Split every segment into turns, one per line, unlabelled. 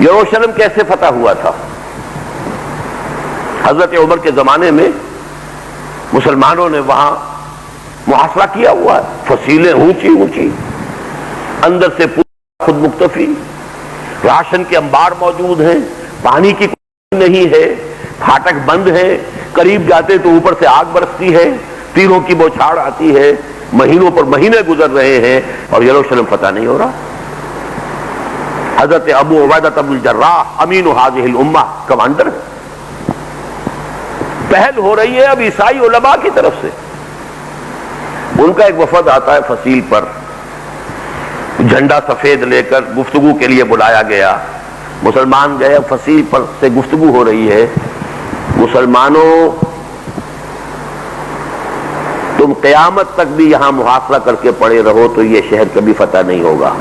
یروشلم کیسے فتح ہوا تھا؟ حضرت عمر کے زمانے میں مسلمانوں نے وہاں محاصرہ کیا ہوا ہے، فصیلیں اونچی اونچی، اندر سے پورا خود مکتفی، راشن کے انبار موجود ہیں، پانی کی کوئی نہیں ہے، پھاٹک بند ہے، قریب جاتے تو اوپر سے آگ برستی ہے، تیروں کی بوچھاڑ آتی ہے، مہینوں پر مہینے گزر رہے ہیں اور یروشلم فتح نہیں ہو رہا۔ حضرت ابو عبیدہ بن الجراح امین هذه الامہ کمانڈر ہے، پہل ہو رہی ہے اب عیسائی علماء کی طرف سے۔ ان کا ایک وفد آتا ہے فصیل پر، جھنڈا سفید لے کر گفتگو کے لیے بلایا گیا، مسلمان گئے، فصیل پر سے گفتگو ہو رہی ہے، مسلمانوں تم قیامت تک بھی یہاں محاصرہ کر کے پڑے رہو تو یہ شہر کبھی فتح نہیں ہوگا۔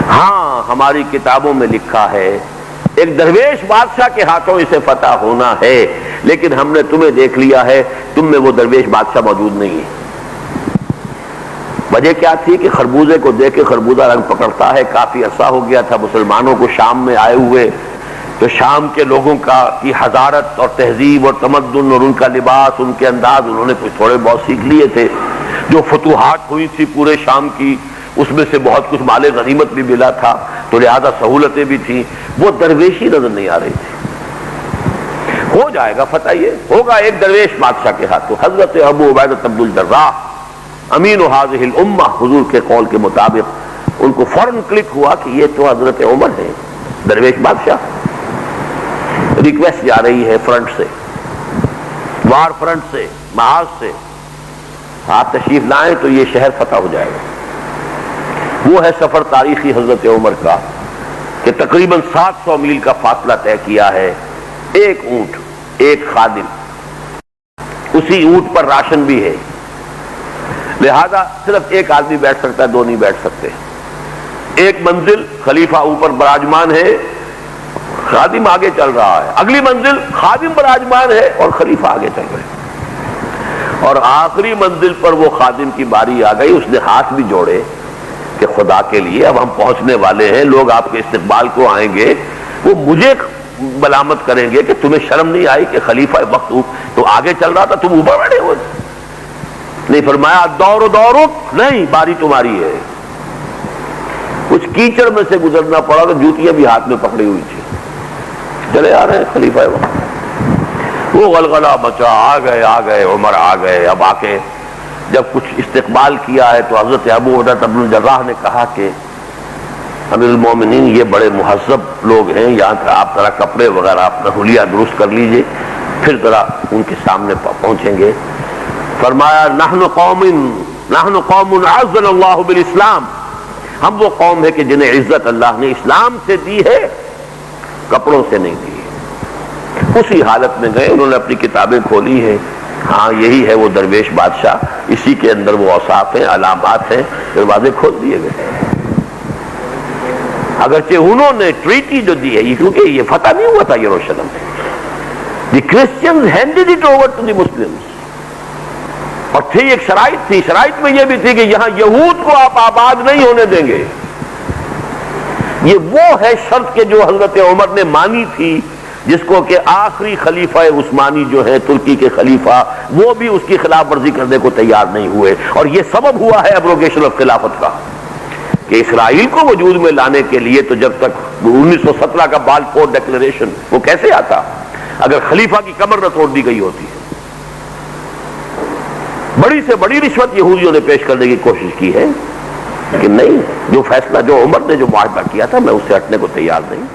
ہاں ہماری کتابوں میں لکھا ہے ایک درویش بادشاہ کے ہاتھوں اسے فتح ہونا ہے، لیکن ہم نے تمہیں دیکھ لیا ہے، تم میں وہ درویش بادشاہ موجود نہیں ہے۔ وجہ کیا تھی کہ خربوزے کو دیکھ کے خربوزہ رنگ پکڑتا ہے، کافی عرصہ ہو گیا تھا مسلمانوں کو شام میں آئے ہوئے، تو شام کے لوگوں کی حضارت اور تہذیب اور تمدن اور ان کا لباس، ان کے انداز انہوں نے کچھ تھوڑے بہت سیکھ لیے تھے، جو فتوحات ہوئی تھی پورے شام کی اس میں سے بہت کچھ مال غنیمت بھی ملا تھا، تو لہذا سہولتیں بھی تھیں، وہ درویشی نظر نہیں آ رہی تھی۔ ہو جائے گا فتح، یہ ہوگا ایک درویش بادشاہ کے ہاتھوں۔ حضرت ابو عبیدہ بن الجراح امین هذه الامہ حضور کے قول کے مطابق ان کو فوراً کلک ہوا کہ یہ تو حضرت عمر ہے، درویش بادشاہ۔ ریکویسٹ جا رہی ہے فرنٹ سے، وار فرنٹ سے، محاذ سے، آپ تشریف لائیں تو یہ شہر فتح ہو جائے گا۔ وہ ہے سفر تاریخی حضرت عمر کا کہ تقریباً 700 میل کا فاصلہ طے کیا ہے، ایک اونٹ، ایک خادم، اسی اونٹ پر راشن بھی ہے، لہذا صرف ایک آدمی بیٹھ سکتا ہے، دو نہیں بیٹھ سکتے۔ ایک منزل خلیفہ اوپر براجمان ہے، خادم آگے چل رہا ہے، اگلی منزل خادم براجمان ہے اور خلیفہ آگے چل رہے ہیں، اور آخری منزل پر وہ خادم کی باری آ گئی، اس نے ہاتھ بھی جوڑے کہ خدا کے لیے اب ہم پہنچنے والے ہیں، لوگ آپ کے استقبال کو آئیں گے، وہ مجھے ملامت کریں گے کہ تمہیں شرم نہیں آئی کہ خلیفہ وقت تو آگے چل رہا تھا، تم اوپر بیٹھے ہوئے۔ نہیں فرمایا دور نہیں، باری تمہاری ہے۔ کچھ کیچڑ میں سے گزرنا پڑا تو جوتیاں بھی ہاتھ میں پکڑی ہوئی تھی، چلے آ رہے ہیں خلیفہ وقت۔ وہ غلغلہ مچا، آ گئے عمر آ گئے۔ اب آ کے جب کچھ استقبال کیا ہے تو حضرت ابو عبیدہ بن الجراح نے کہا کہ امیر المومنین یہ بڑے مہذب لوگ ہیں، یہاں کا آپ ذرا کپڑے وغیرہ اپنا حلیہ درست کر لیجئے، پھر ذرا ان کے سامنے پہنچیں گے۔ فرمایا نحن قوم عزنا اللہ بالاسلام، ہم وہ قوم ہے کہ جنہیں عزت اللہ نے اسلام سے دی ہے، کپڑوں سے نہیں دی ہے۔ اسی حالت میں گئے، انہوں نے اپنی کتابیں کھولی ہیں، ہاں یہی ہے وہ درویش بادشاہ، اسی کے اندر وہ اوصاف ہیں، علامات ہیں، دروازے کھول دیے گئے۔ اگرچہ انہوں نے ٹریٹی جو دی ہے، کیونکہ یہ فتح نہیں ہوا تھا Jerusalem, the Christians handed it over to the Muslims, اور تھی ایک شرائط تھی، شرائط میں یہ بھی تھی کہ یہاں یہود کو آپ آباد نہیں ہونے دیں گے۔ یہ وہ ہے شرط کہ جو حضرت عمر نے مانی تھی، جس کو کہ آخری خلیفہ عثمانی جو ہے ترکی کے خلیفہ، وہ بھی اس کی خلاف ورزی کرنے کو تیار نہیں ہوئے، اور یہ سبب ہوا ہے ابروگیشن آف خلافت کا، کہ اسرائیل کو وجود میں لانے کے لیے تو جب تک 1917 کا بالفور ڈکلیریشن وہ کیسے آتا اگر خلیفہ کی کمر نہ توڑ دی گئی ہوتی۔ بڑی سے بڑی رشوت یہودیوں نے پیش کرنے کی کوشش کی ہے، لیکن نہیں، جو فیصلہ جو عمر نے جو معاہدہ کیا تھا میں اس سے ہٹنے کو تیار نہیں۔